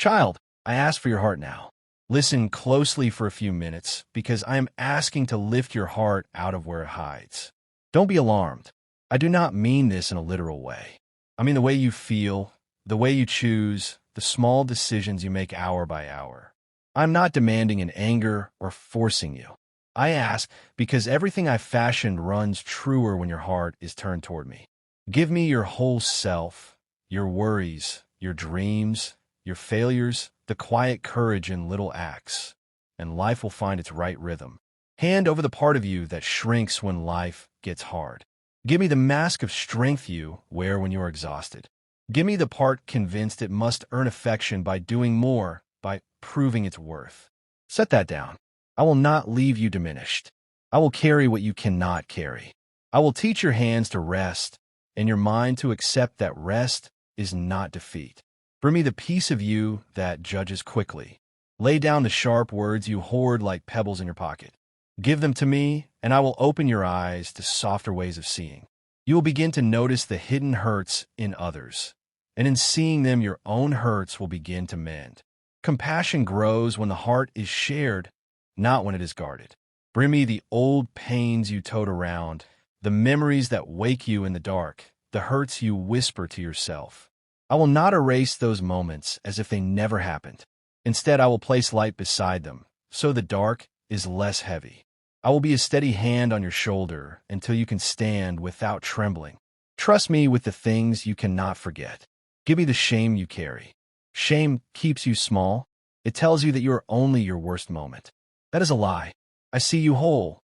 Child, I ask for your heart now. Listen closely for a few minutes, because I am asking to lift your heart out of where it hides. Don't be alarmed. I do not mean this in a literal way. I mean the way you feel, the way you choose, the small decisions you make hour by hour. I'm not demanding in anger or forcing you. I ask because everything I fashioned runs truer when your heart is turned toward me. Give me your whole self, your worries, your dreams, your failures, the quiet courage in little acts, and life will find its right rhythm. Hand over the part of you that shrinks when life gets hard. Give me the mask of strength you wear when you are exhausted. Give me the part convinced it must earn affection by doing more, by proving its worth. Set that down. I will not leave you diminished. I will carry what you cannot carry. I will teach your hands to rest, and your mind to accept that rest is not defeat. Bring me the piece of you that judges quickly. Lay down the sharp words you hoard like pebbles in your pocket. Give them to me, and I will open your eyes to softer ways of seeing. You will begin to notice the hidden hurts in others, and in seeing them, your own hurts will begin to mend. Compassion grows when the heart is shared, not when it is guarded. Bring me the old pains you tote around, the memories that wake you in the dark, the hurts you whisper to yourself. I will not erase those moments as if they never happened. Instead, I will place light beside them, so the dark is less heavy. I will be a steady hand on your shoulder until you can stand without trembling. Trust me with the things you cannot forget. Give me the shame you carry. Shame keeps you small. It tells you that you are only your worst moment. That is a lie. I see you whole.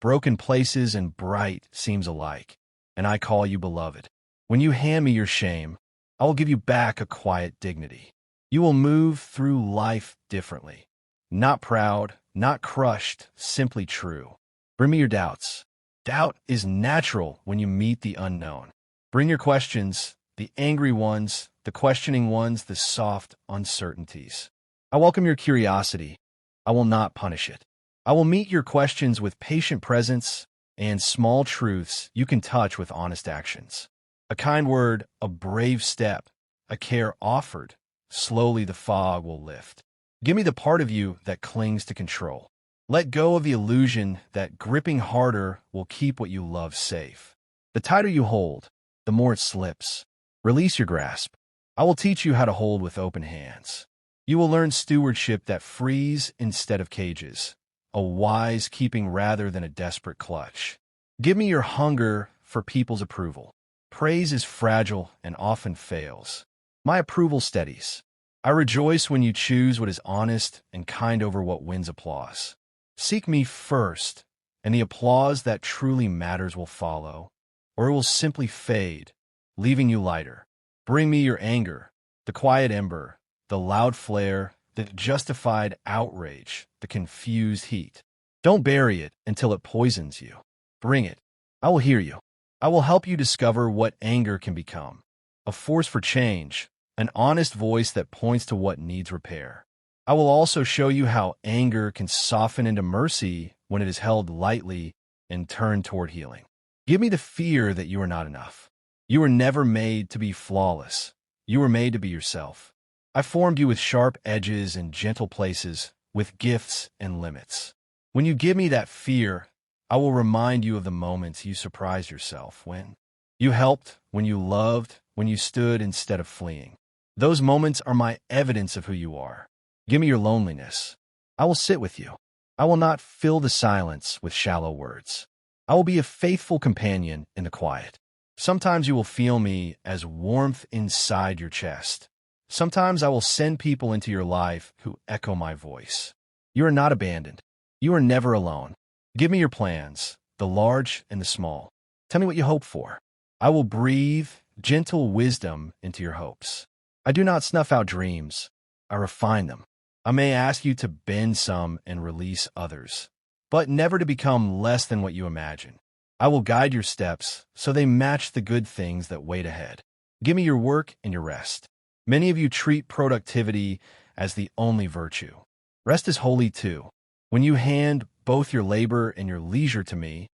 Broken places and bright seems alike, and I call you beloved. When you hand me your shame, I will give you back a quiet dignity. You will move through life differently. Not proud, not crushed, simply true. Bring me your doubts. Doubt is natural when you meet the unknown. Bring your questions, the angry ones, the questioning ones, the soft uncertainties. I welcome your curiosity. I will not punish it. I will meet your questions with patient presence and small truths you can touch with honest actions. A kind word, a brave step, a care offered. Slowly the fog will lift. Give me the part of you that clings to control. Let go of the illusion that gripping harder will keep what you love safe. The tighter you hold, the more it slips. Release your grasp. I will teach you how to hold with open hands. You will learn stewardship that frees instead of cages, a wise keeping rather than a desperate clutch. Give me your hunger for people's approval. Praise is fragile and often fails. My approval steadies. I rejoice when you choose what is honest and kind over what wins applause. Seek me first, and the applause that truly matters will follow, or it will simply fade, leaving you lighter. Bring me your anger, the quiet ember, the loud flare, the justified outrage, the confused heat. Don't bury it until it poisons you. Bring it. I will hear you. I will help you discover what anger can become. A force for change, an honest voice that points to what needs repair. I will also show you how anger can soften into mercy when it is held lightly and turned toward healing. Give me the fear that you are not enough. You were never made to be flawless. You were made to be yourself. I formed you with sharp edges and gentle places, with gifts and limits. When you give me that fear, I will remind you of the moments you surprised yourself when you helped, when you loved, when you stood instead of fleeing. Those moments are my evidence of who you are. Give me your loneliness. I will sit with you. I will not fill the silence with shallow words. I will be a faithful companion in the quiet. Sometimes you will feel me as warmth inside your chest. Sometimes I will send people into your life who echo my voice. You are not abandoned. You are never alone. Give me your plans, the large and the small. Tell me what you hope for. I will breathe gentle wisdom into your hopes. I do not snuff out dreams. I refine them. I may ask you to bend some and release others, but never to become less than what you imagine. I will guide your steps so they match the good things that wait ahead. Give me your work and your rest. Many of you treat productivity as the only virtue. Rest is holy too. When you hand both your labor and your leisure to me,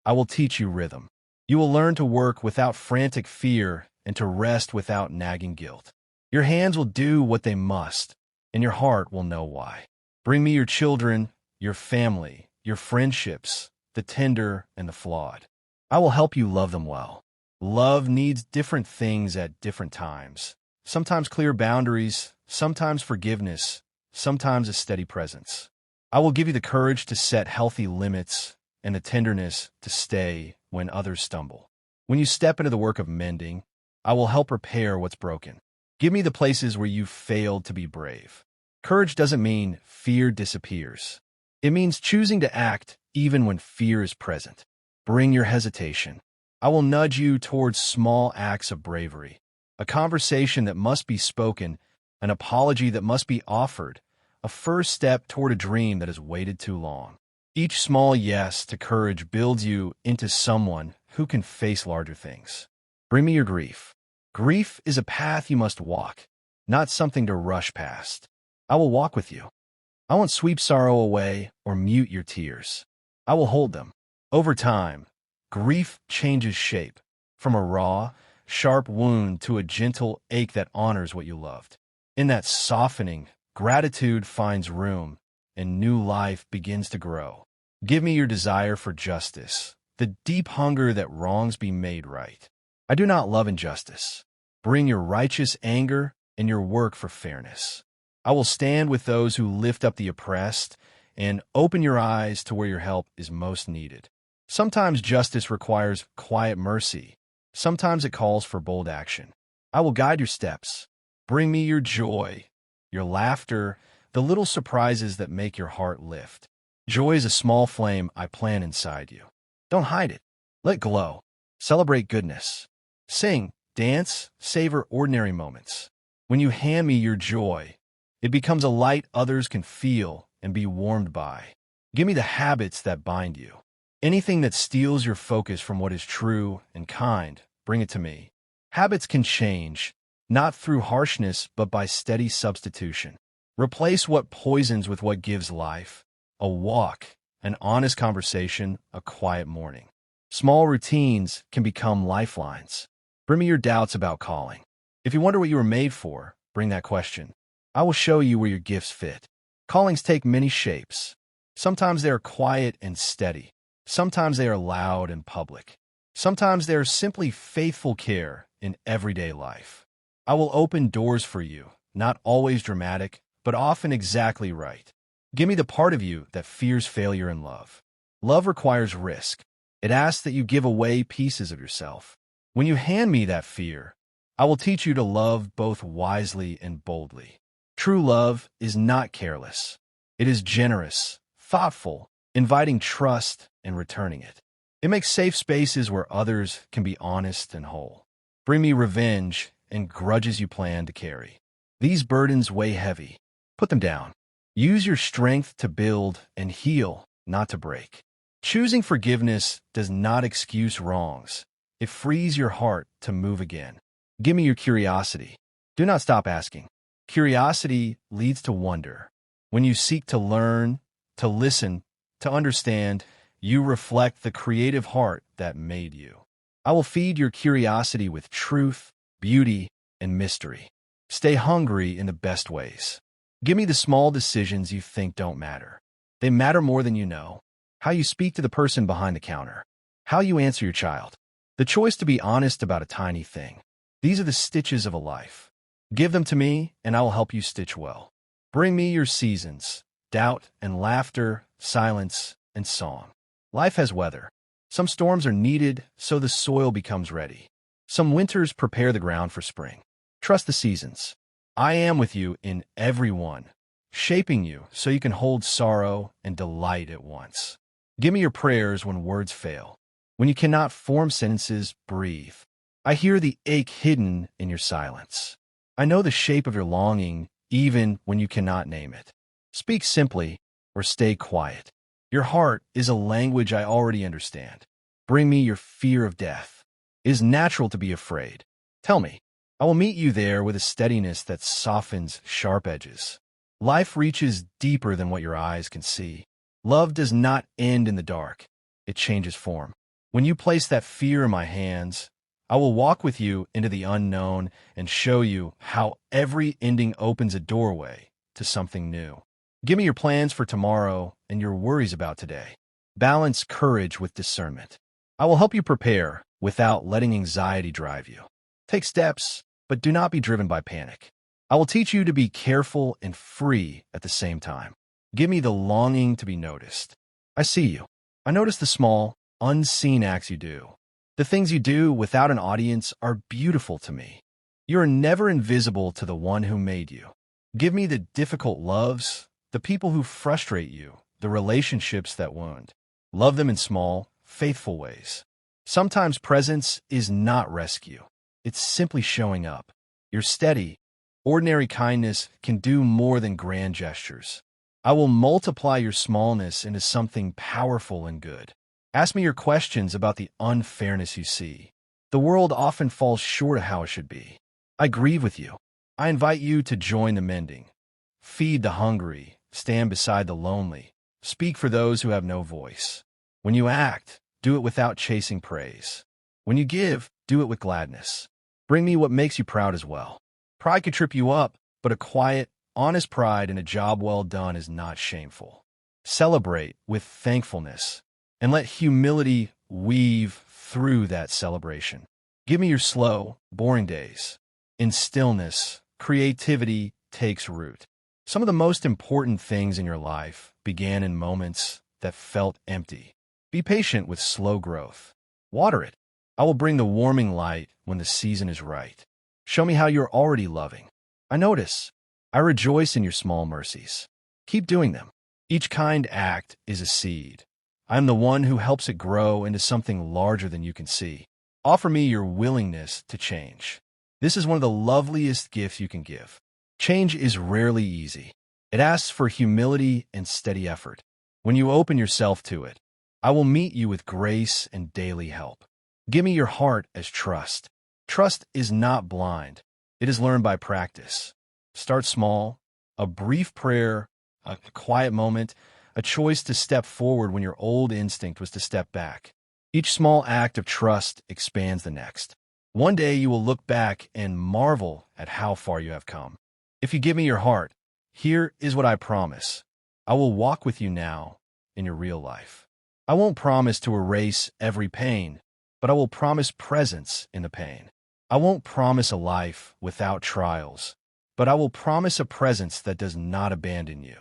I will teach you rhythm. You will learn to work without frantic fear and to rest without nagging guilt. Your hands will do what they must, and your heart will know why. Bring me your children, your family, your friendships, the tender and the flawed. I will help you love them well. Love needs different things at different times. Sometimes clear boundaries, sometimes forgiveness, sometimes a steady presence. I will give you the courage to set healthy limits and the tenderness to stay when others stumble. When you step into the work of mending, I will help repair what's broken. Give me the places where you've failed to be brave. Courage doesn't mean fear disappears. It means choosing to act even when fear is present. Bring your hesitation. I will nudge you towards small acts of bravery. A conversation that must be spoken, an apology that must be offered, a first step toward a dream that has waited too long. Each small yes to courage builds you into someone who can face larger things. Bring me your grief. Grief is a path you must walk, not something to rush past. I will walk with you. I won't sweep sorrow away or mute your tears. I will hold them. Over time, grief changes shape, from a raw, sharp wound to a gentle ache that honors what you loved. In that softening, gratitude finds room, and new life begins to grow. Give me your desire for justice, the deep hunger that wrongs be made right. I do not love injustice. Bring your righteous anger and your work for fairness. I will stand with those who lift up the oppressed and open your eyes to where your help is most needed. Sometimes justice requires quiet mercy. Sometimes it calls for bold action. I will guide your steps. Bring me your joy, your laughter, the little surprises that make your heart lift. Joy is a small flame I plant inside you. Don't hide it. Let glow. Celebrate goodness. Sing, dance, savor ordinary moments. When you hand me your joy, it becomes a light others can feel and be warmed by. Give me the habits that bind you. Anything that steals your focus from what is true and kind, bring it to me. Habits can change, not through harshness, but by steady substitution. Replace what poisons with what gives life. A walk, an honest conversation, a quiet morning. Small routines can become lifelines. Bring me your doubts about calling. If you wonder what you were made for, bring that question. I will show you where your gifts fit. Callings take many shapes. Sometimes they are quiet and steady. Sometimes they are loud and public. Sometimes they are simply faithful care in everyday life. I will open doors for you, not always dramatic, but often exactly right. Give me the part of you that fears failure in love. Love requires risk. It asks that you give away pieces of yourself. When you hand me that fear, I will teach you to love both wisely and boldly. True love is not careless. It is generous, thoughtful, inviting trust and returning it. It makes safe spaces where others can be honest and whole. Bring me revenge and grudges you plan to carry. These burdens weigh heavy. Put them down. Use your strength to build and heal, not to break. Choosing forgiveness does not excuse wrongs. It frees your heart to move again. Give me your curiosity. Do not stop asking. Curiosity leads to wonder. When you seek to learn, to listen, to understand, you reflect the creative heart that made you. I will feed your curiosity with truth, beauty, and mystery. Stay hungry in the best ways. Give me the small decisions you think don't matter. They matter more than you know. How you speak to the person behind the counter. How you answer your child. The choice to be honest about a tiny thing. These are the stitches of a life. Give them to me, and I will help you stitch well. Bring me your seasons, doubt and laughter, silence and song. Life has weather. Some storms are needed so the soil becomes ready. Some winters prepare the ground for spring. Trust the seasons. I am with you in every one, shaping you so you can hold sorrow and delight at once. Give me your prayers when words fail. When you cannot form sentences, breathe. I hear the ache hidden in your silence. I know the shape of your longing even when you cannot name it. Speak simply or stay quiet. Your heart is a language I already understand. Bring me your fear of death. It is natural to be afraid. Tell me. I will meet you there with a steadiness that softens sharp edges. Life reaches deeper than what your eyes can see. Love does not end in the dark. It changes form. When you place that fear in my hands, I will walk with you into the unknown and show you how every ending opens a doorway to something new. Give me your plans for tomorrow and your worries about today. Balance courage with discernment. I will help you prepare without letting anxiety drive you. Take steps, but do not be driven by panic. I will teach you to be careful and free at the same time. Give me the longing to be noticed. I see you. I notice the small, unseen acts you do. The things you do without an audience are beautiful to me. You are never invisible to the one who made you. Give me the difficult loves, the people who frustrate you, the relationships that wound. Love them in small, faithful ways. Sometimes presence is not rescue. It's simply showing up. You're steady. Ordinary kindness can do more than grand gestures. I will multiply your smallness into something powerful and good. Ask me your questions about the unfairness you see. The world often falls short of how it should be. I grieve with you. I invite you to join the mending. Feed the hungry. Stand beside the lonely. Speak for those who have no voice. When you act, do it without chasing praise. When you give, do it with gladness. Bring me what makes you proud as well. Pride could trip you up, but a quiet, honest pride in a job well done is not shameful. Celebrate with thankfulness, and let humility weave through that celebration. Give me your slow, boring days. In stillness, creativity takes root. Some of the most important things in your life began in moments that felt empty. Be patient with slow growth. Water it. I will bring the warming light when the season is right. Show me how you're already loving. I notice. I rejoice in your small mercies. Keep doing them. Each kind act is a seed. I am the one who helps it grow into something larger than you can see. Offer me your willingness to change. This is one of the loveliest gifts you can give. Change is rarely easy. It asks for humility and steady effort. When you open yourself to it, I will meet you with grace and daily help. Give me your heart as trust. Trust is not blind. It is learned by practice. Start small, a brief prayer, a quiet moment, a choice to step forward when your old instinct was to step back. Each small act of trust expands the next. One day you will look back and marvel at how far you have come. If you give me your heart, here is what I promise. I will walk with you now in your real life. I won't promise to erase every pain, but I will promise presence in the pain. I won't promise a life without trials, but I will promise a presence that does not abandon you.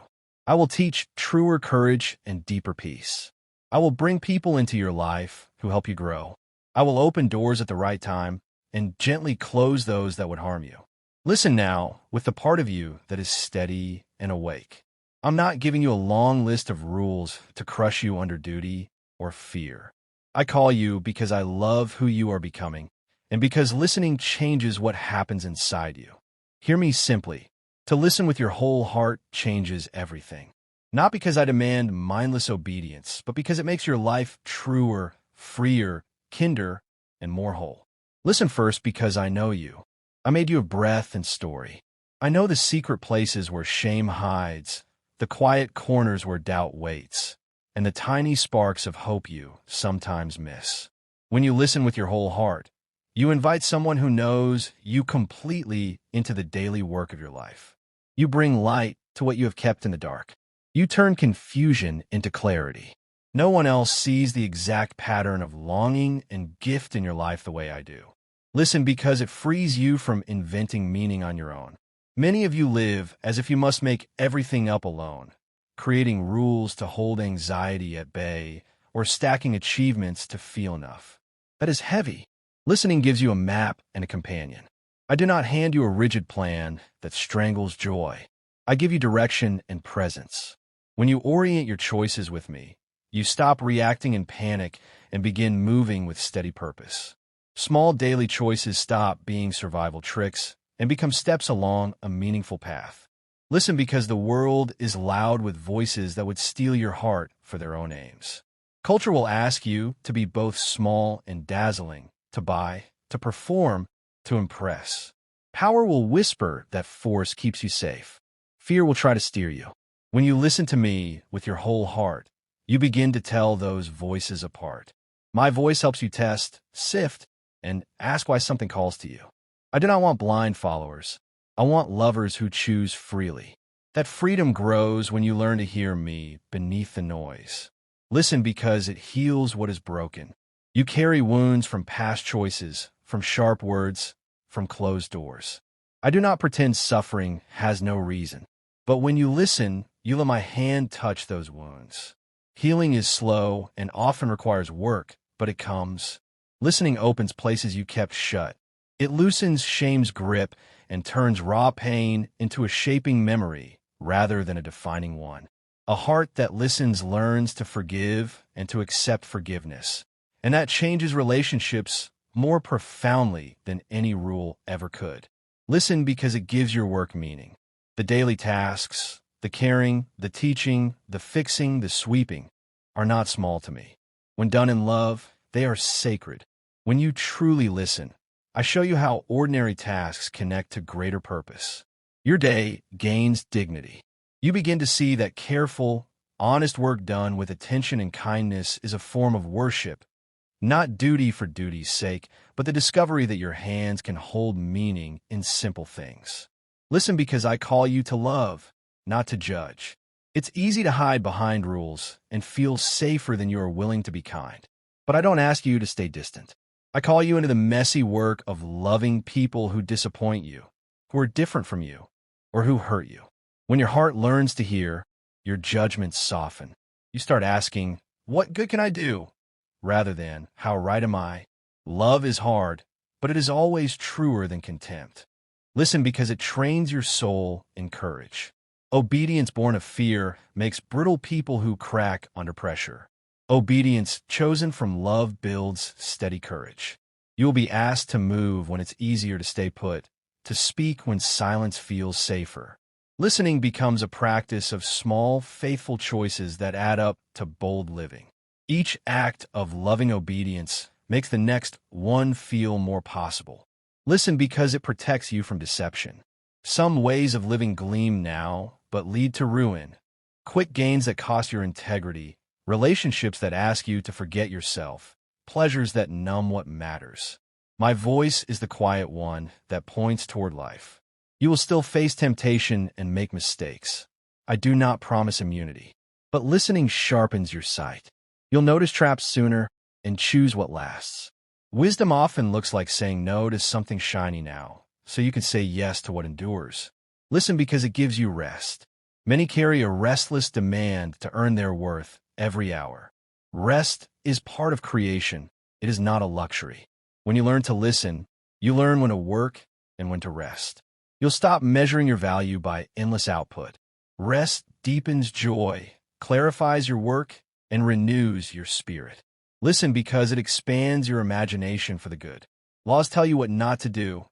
I will teach truer courage and deeper peace. I will bring people into your life who help you grow. I will open doors at the right time and gently close those that would harm you. Listen now with the part of you that is steady and awake. I'm not giving you a long list of rules to crush you under duty or fear. I call you because I love who you are becoming, and because listening changes what happens inside you. Hear me simply. To listen with your whole heart changes everything. Not because I demand mindless obedience, but because it makes your life truer, freer, kinder, and more whole. Listen first because I know you. I made you of breath and story. I know the secret places where shame hides, the quiet corners where doubt waits, and the tiny sparks of hope you sometimes miss. When you listen with your whole heart, you invite someone who knows you completely into the daily work of your life. You bring light to what you have kept in the dark. You turn confusion into clarity. No one else sees the exact pattern of longing and gift in your life the way I do. Listen because it frees you from inventing meaning on your own. Many of you live as if you must make everything up alone, creating rules to hold anxiety at bay or stacking achievements to feel enough. That is heavy. Listening gives you a map and a companion. I do not hand you a rigid plan that strangles joy. I give you direction and presence. When you orient your choices with me, you stop reacting in panic and begin moving with steady purpose. Small daily choices stop being survival tricks and become steps along a meaningful path. Listen because the world is loud with voices that would steal your heart for their own aims. Culture will ask you to be both small and dazzling, to buy, to perform, to impress. Power will whisper that force keeps you safe. Fear will try to steer you. When you listen to me with your whole heart, you begin to tell those voices apart. My voice helps you test, sift, and ask why something calls to you. I do not want blind followers. I want lovers who choose freely. That freedom grows when you learn to hear me beneath the noise. Listen because it heals what is broken. You carry wounds from past choices, from sharp words, from closed doors. I do not pretend suffering has no reason. But when you listen, you let my hand touch those wounds. Healing is slow and often requires work, but it comes. Listening opens places you kept shut. It loosens shame's grip and turns raw pain into a shaping memory rather than a defining one. A heart that listens learns to forgive and to accept forgiveness. And that changes relationships more profoundly than any rule ever could. Listen because it gives your work meaning. The daily tasks, the caring, the teaching, the fixing, the sweeping, are not small to me. When done in love, they are sacred. When you truly listen, I show you how ordinary tasks connect to greater purpose. Your day gains dignity. You begin to see that careful, honest work done with attention and kindness is a form of worship, not duty for duty's sake, but the discovery that your hands can hold meaning in simple things. Listen because I call you to love, not to judge. It's easy to hide behind rules and feel safer than you are willing to be kind. But I don't ask you to stay distant. I call you into the messy work of loving people who disappoint you, who are different from you, or who hurt you. When your heart learns to hear, your judgments soften. You start asking, what good can I do? Rather than, how right am I? Love is hard, but it is always truer than contempt. Listen because it trains your soul in courage. Obedience born of fear makes brittle people who crack under pressure. Obedience chosen from love builds steady courage. You will be asked to move when it's easier to stay put, to speak when silence feels safer. Listening becomes a practice of small, faithful choices that add up to bold living. Each act of loving obedience makes the next one feel more possible. Listen because it protects you from deception. Some ways of living gleam now, but lead to ruin. Quick gains that cost your integrity, relationships that ask you to forget yourself, pleasures that numb what matters. My voice is the quiet one that points toward life. You will still face temptation and make mistakes. I do not promise immunity, but listening sharpens your sight. You'll notice traps sooner and choose what lasts. Wisdom often looks like saying no to something shiny now, so you can say yes to what endures. Listen because it gives you rest. Many carry a restless demand to earn their worth every hour. Rest is part of creation. It is not a luxury. When you learn to listen, you learn when to work and when to rest. You'll stop measuring your value by endless output. Rest deepens joy, clarifies your work, and renews your spirit. Listen because it expands your imagination for the good. Laws tell you what not to do.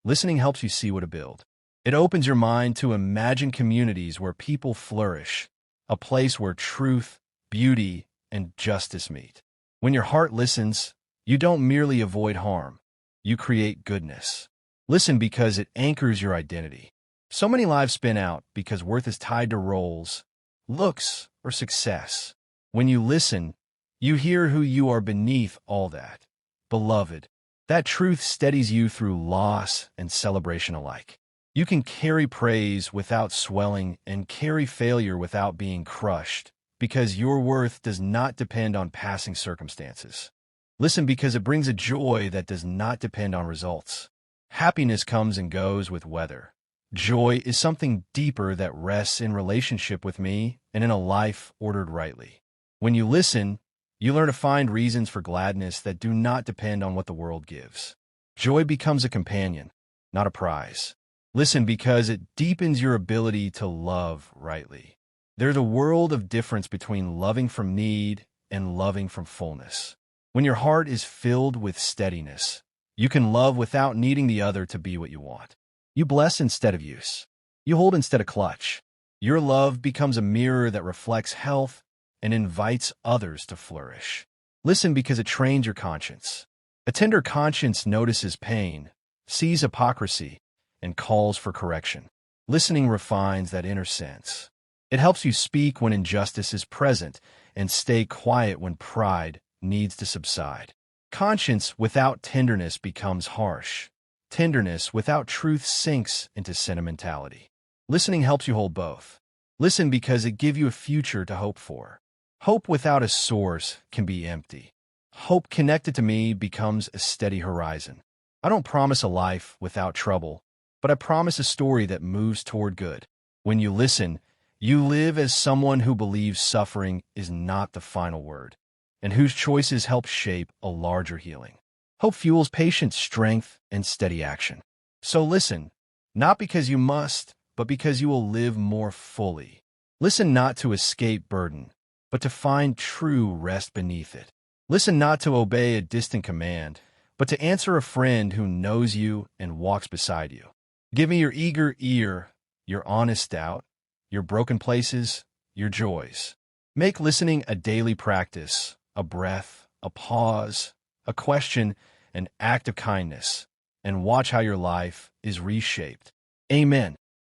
Listening helps you see what to build. It opens your mind to imagine communities where people flourish, a place where truth, beauty, and justice meet. When your heart listens, you don't merely avoid harm. You create goodness. Listen because it anchors your identity. So many lives spin out because worth is tied to roles, looks, or success. When you listen, you hear who you are beneath all that. Beloved, that truth steadies you through loss and celebration alike. You can carry praise without swelling and carry failure without being crushed, because your worth does not depend on passing circumstances. Listen because it brings a joy that does not depend on results. Happiness comes and goes with weather. Joy is something deeper that rests in relationship with me and in a life ordered rightly. When you listen, you learn to find reasons for gladness that do not depend on what the world gives. Joy becomes a companion, not a prize. Listen because it deepens your ability to love rightly. There's a world of difference between loving from need and loving from fullness. When your heart is filled with steadiness, you can love without needing the other to be what you want. You bless instead of use. You hold instead of clutch. Your love becomes a mirror that reflects health and invites others to flourish. Listen because it trains your conscience. A tender conscience notices pain, sees hypocrisy, and calls for correction. Listening refines that inner sense. It helps you speak when injustice is present and stay quiet when pride needs to subside. Conscience without tenderness becomes harsh. Tenderness without truth sinks into sentimentality. Listening helps you hold both. Listen because it gives you a future to hope for. Hope without a source can be empty. Hope connected to me becomes a steady horizon. I don't promise a life without trouble, but I promise a story that moves toward good. When you listen, you live as someone who believes suffering is not the final word, and whose choices help shape a larger healing. Hope fuels patience, strength, and steady action. So listen, not because you must, but because you will live more fully. Listen not to escape burden, but to find true rest beneath it. Listen not to obey a distant command, but to answer a friend who knows you and walks beside you. Give me your eager ear, your honest doubt, your broken places, your joys. Make listening a daily practice, a breath, a pause, a question, an act of kindness, and watch how your life is reshaped. Amen.